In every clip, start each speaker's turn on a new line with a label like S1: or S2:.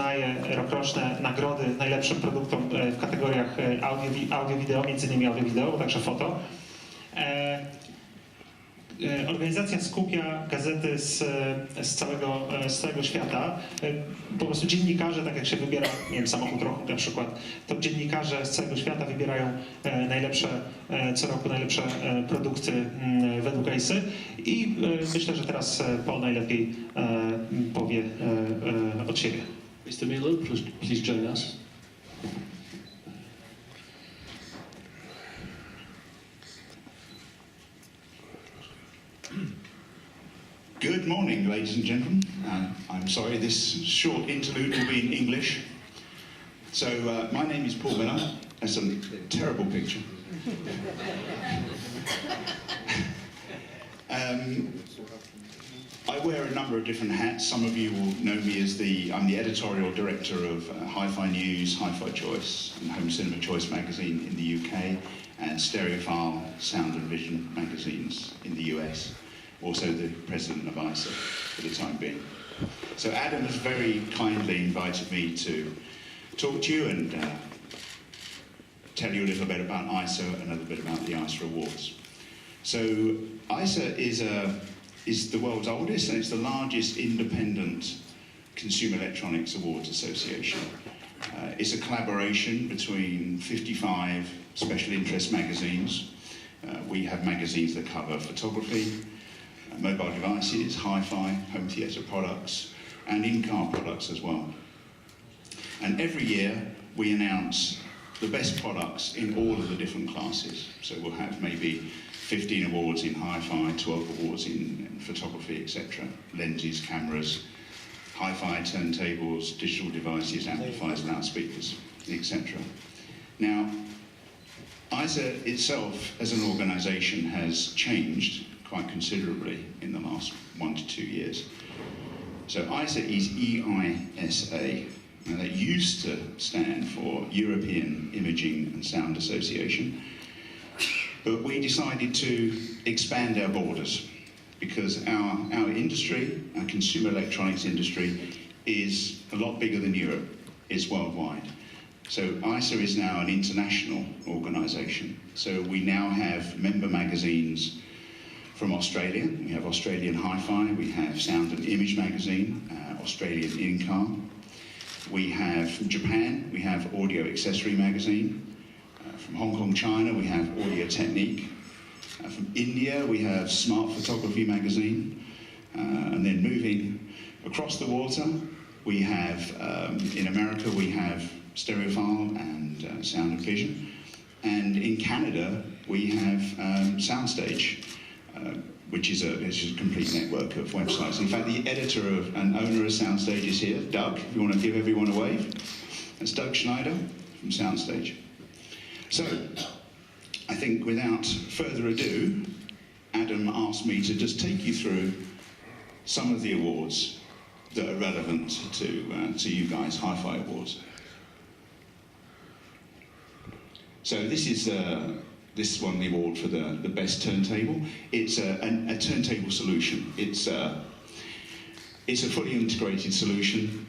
S1: przyznaje rokroczne nagrody najlepszym produktom w kategoriach audio-wideo, między innymi audio-wideo, także foto. Organizacja skupia gazety z całego świata. Po prostu dziennikarze, tak jak się wybiera, nie wiem, samochód roku na przykład, to dziennikarze z całego świata wybierają co roku najlepsze produkty według ACE i myślę, że teraz Paul najlepiej powie od siebie.
S2: Mr. Miller, please join us.
S3: Good morning, ladies and gentlemen. I'm sorry, this short interlude will be in English. So, my name is Paul Miller. That's a terrible picture. I wear a number of different hats. Some of you will know me as I'm the editorial director of Hi-Fi News, Hi-Fi Choice, and Home Cinema Choice magazine in the UK, and Stereophile, Sound and Vision magazines in the US. Also the president of ISA for the time being. So Adam has very kindly invited me to talk to you and tell you a little bit about ISA and a little bit about the ISA Awards. So ISA is the world's oldest and it's the largest independent consumer electronics awards association. It's a collaboration between 55 special interest magazines. We have magazines that cover photography, mobile devices, hi-fi, home theatre products, and in-car products as well. And every year we announce the best products in all of the different classes. So we'll have maybe 15 awards in hi-fi, 12 awards in photography, etc. Lenses, cameras, hi-fi, turntables, digital devices, amplifiers, loudspeakers, etc. Now, ISA itself as an organisation has changed quite considerably in the last 1 to 2 years. So ISA is EISA, and that used to stand for European Imaging and Sound Association, but we decided to expand our borders because our industry, our consumer electronics industry, is a lot bigger than Europe, it's worldwide. So ISA is now an international organisation. So we now have member magazines from Australia. We have Australian Hi-Fi, we have Sound and Image magazine, Australian In-Car. We have from Japan, we have Audio Accessory magazine. From Hong Kong, China, we have Audio Technique. From India, we have Smart Photography magazine. And then moving across the water, we have, in America, we have Stereophile and Sound and Vision. And in Canada, we have Soundstage. Which is a complete network of websites. In fact, the editor and owner of Soundstage is here, Doug, if you want to give everyone a wave. That's Doug Schneider from Soundstage. So, I think without further ado, Adam asked me to just take you through some of the awards that are relevant to you guys, Hi-Fi Awards. So this won the award for the best turntable. It's a turntable solution. It's a fully integrated solution.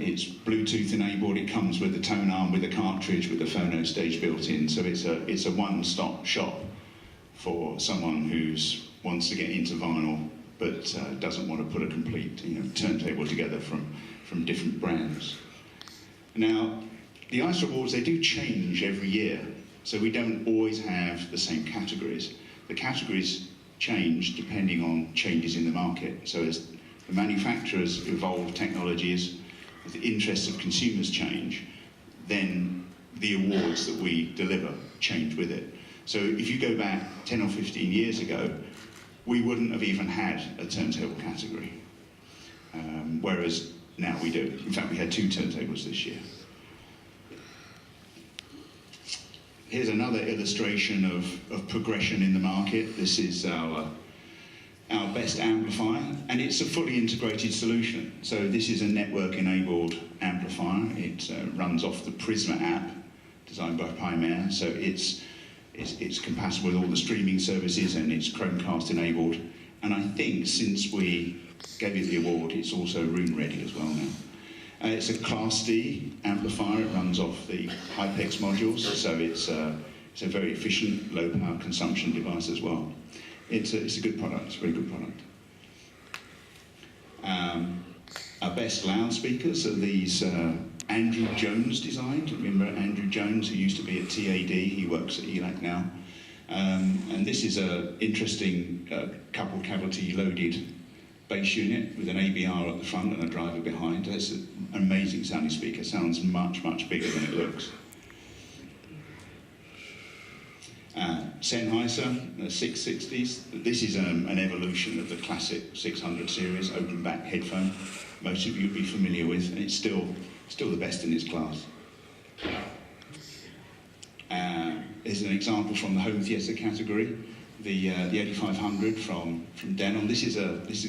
S3: It's Bluetooth enabled. It comes with a tone arm, with a cartridge, with a phono stage built in. So it's a one-stop shop for someone who wants to get into vinyl but doesn't want to put a complete turntable together from different brands. Now, the ISA Awards, they do change every year. So we don't always have the same categories. The categories change depending on changes in the market. So as the manufacturers evolve technologies, as the interests of consumers change, then the awards that we deliver change with it. So if you go back 10 or 15 years ago, we wouldn't have even had a turntable category. Whereas now we do. In fact, we had 2 turntables this year. Here's another illustration of progression in the market. This is our best amplifier, and it's a fully integrated solution. So this is a network-enabled amplifier. It runs off the Prisma app, designed by Pimair. So it's compatible with all the streaming services, and it's Chromecast-enabled. And I think since we gave it the award, it's also room-ready as well now. It's a Class D amplifier. It runs off the Hypex modules, so it's a very efficient, low power consumption device as well. It's a good product. It's a very good product. Our best loudspeakers are these Andrew Jones designed. Remember Andrew Jones, who used to be at TAD? He works at ELAC now. And this is an interesting coupled cavity loaded bass unit with an ABR at the front and a driver behind. It's an amazing sounding speaker. Sounds much, much bigger than it looks. Sennheiser, the 660s. This is an evolution of the classic 600 series open back headphone. Most of you will be familiar with, and it's still the best in its class. Here's an example from the home theatre category, the 8500 from Denon. This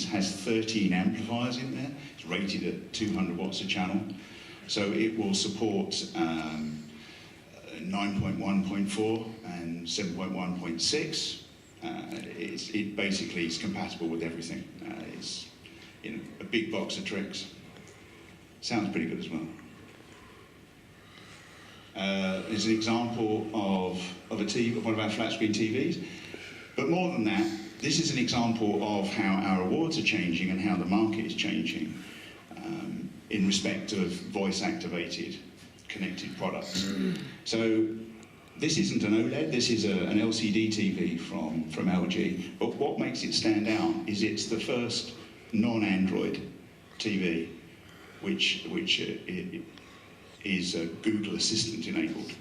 S3: has 13 amplifiers in there. It's rated at 200 watts a channel, so it will support 9.1.4 and 7.1.6. It basically is compatible with everything. It's a big box of tricks. Sounds pretty good as well. Is an example of a TV, of one of our flat screen TVs. But more than that, this is an example of how our awards are changing and how the market is changing in respect of voice activated connected products. So this isn't an OLED, this is an LCD TV from LG. But what makes it stand out is it's the first non-Android TV which is Google Assistant enabled.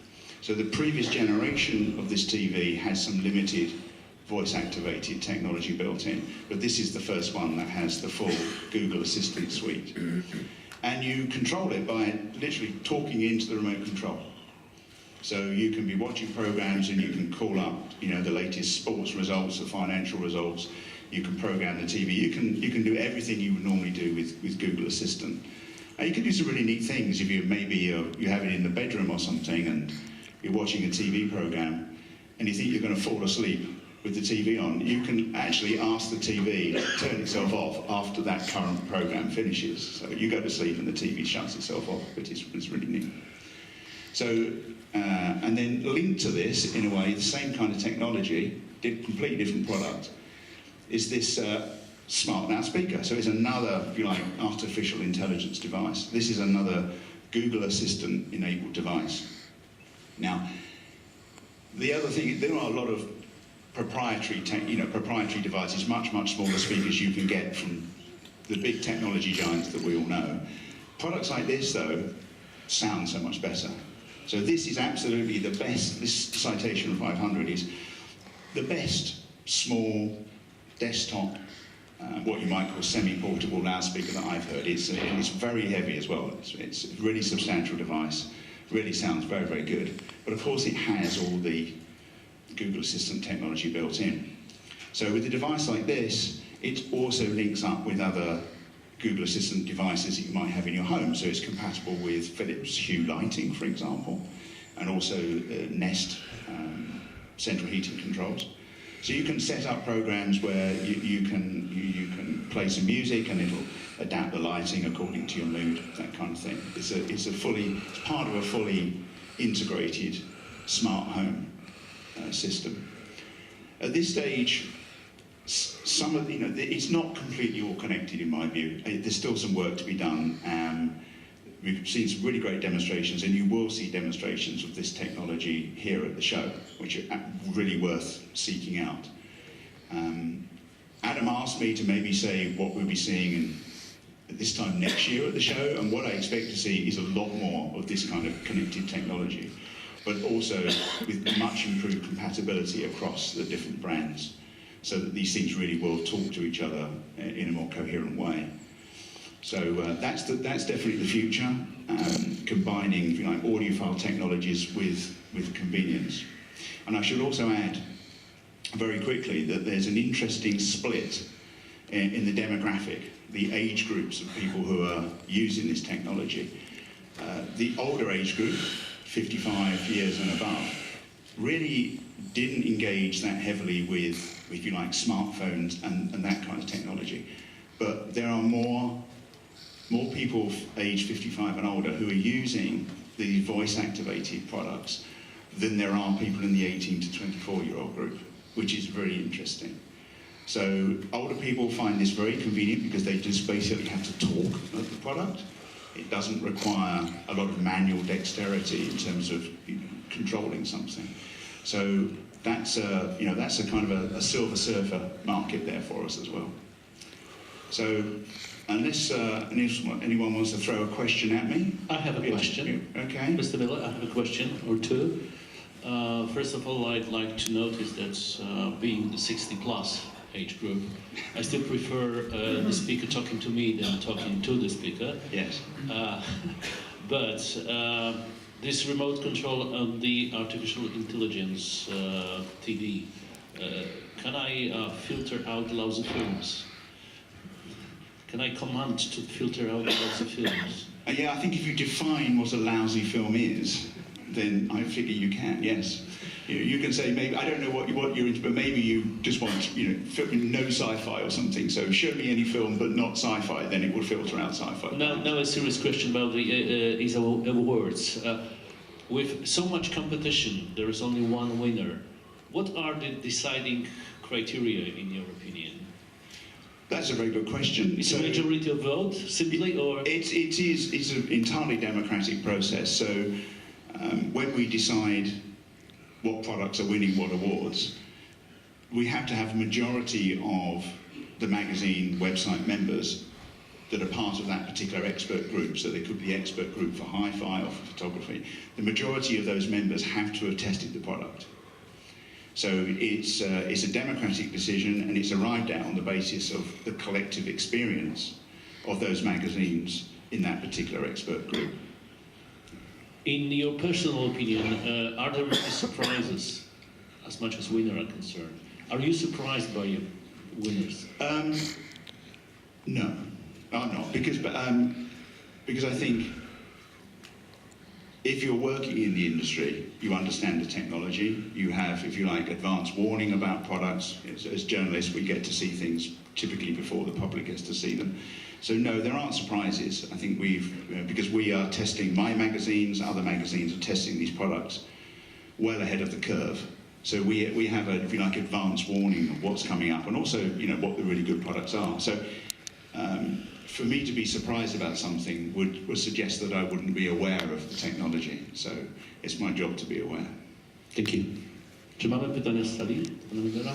S3: So the previous generation of this TV has some limited voice activated technology built in, but this is the first one that has the full Google Assistant suite. And you control it by literally talking into the remote control. So you can be watching programs and you can call up, the latest sports results, the financial results. You can program the TV. You can do everything you would normally do with Google Assistant. And you can do some really neat things if you have it in the bedroom or something and you're watching a TV program and you think you're going to fall asleep with the TV on. You can actually ask the TV to turn itself off after that current program finishes. So you go to sleep and the TV shuts itself off. It's really neat. So, and then linked to this, in a way, the same kind of technology, completely different product, is this smart loudspeaker. So it's another, if you like, artificial intelligence device. This is another Google Assistant enabled device. Now, the other thing, there are a lot of proprietary devices, much smaller speakers you can get from the big technology giants that we all know. Products like this, though, sound so much better. So this is absolutely the best. This citation 500 is the best small desktop, what you might call semi-portable loudspeaker that I've heard. It's very heavy as well. It's a really substantial device. Really sounds very, very good. But of course it has all the Google Assistant technology built in. So with a device like this, it also links up with other Google Assistant devices that you might have in your home. So it's compatible with Philips Hue lighting, for example, and also Nest central heating controls. So you can set up programs where you can play some music and it'll adapt the lighting according to your mood, that kind of thing. It's part of a fully integrated smart home system. At this stage, it's not completely all connected in my view. There's still some work to be done. We've seen some really great demonstrations, and you will see demonstrations of this technology here at the show, which are really worth seeking out. Adam asked me to maybe say what we'll be seeing at this time next year at the show, and what I expect to see is a lot more of this kind of connected technology, but also with much improved compatibility across the different brands, so that these things really will talk to each other in a more coherent way. So that's definitely the future, combining, if you like, audiophile technologies with convenience. And I should also add, very quickly, that there's an interesting split in the demographic, the age groups of people who are using this technology. The older age group, 55 years and above, really didn't engage that heavily with, if you like, smartphones and that kind of technology. But there are more more people aged 55 and older who are using the voice-activated products than there are people in the 18 to 24-year-old group, which is very interesting. So older people find this very convenient because they just basically have to talk at the product. It doesn't require a lot of manual dexterity in terms of controlling something. So that's a kind of a silver surfer market there for us as well. So unless anyone wants to throw a question at me.
S2: I have a question.
S3: Okay.
S2: Mr. Miller, I have a question or two. First of all, I'd like to notice that being the 60-plus age group, I still prefer the speaker talking to me than talking to the speaker.
S3: Yes.
S2: But this remote control of the artificial intelligence TV, can I filter out lousy films? Can I command to filter out lousy films?
S3: Yeah, I think if you define what a lousy film is, then I figure you can, yes. You can say, maybe, I don't know what you're into, but maybe you just want, no sci-fi or something. So show me any film but not sci-fi, then it will filter out sci-fi.
S2: Now a serious question about the ESA awards. With so much competition, there is only one winner. What are the deciding criteria, in your opinion?
S3: That's a very good question.
S2: It's a majority of vote, simply, or?
S3: It's an entirely democratic process. So when we decide what products are winning what awards, we have to have a majority of the magazine website members that are part of that particular expert group. So they could be expert group for hi-fi or for photography. The majority of those members have to have tested the product. So it's a democratic decision, and it's arrived at on the basis of the collective experience of those magazines in that particular expert group.
S2: In your personal opinion, are there any surprises, as much as winners are concerned? Are you surprised by your winners?
S3: No, I'm not, because I think if you're working in the industry, you understand the technology. You have, if you like, advanced warning about products. As journalists, we get to see things typically before the public gets to see them. So no, there aren't surprises. I think because we are testing, my magazines, other magazines are testing these products well ahead of the curve. So we have a, if you like, advanced warning of what's coming up, and also, what the really good products are. So for me to be surprised about something would suggest that I wouldn't be aware of the technology. So it's my job to be aware.
S2: Thank you. Czy mamy pytania z sali? Pana Millera?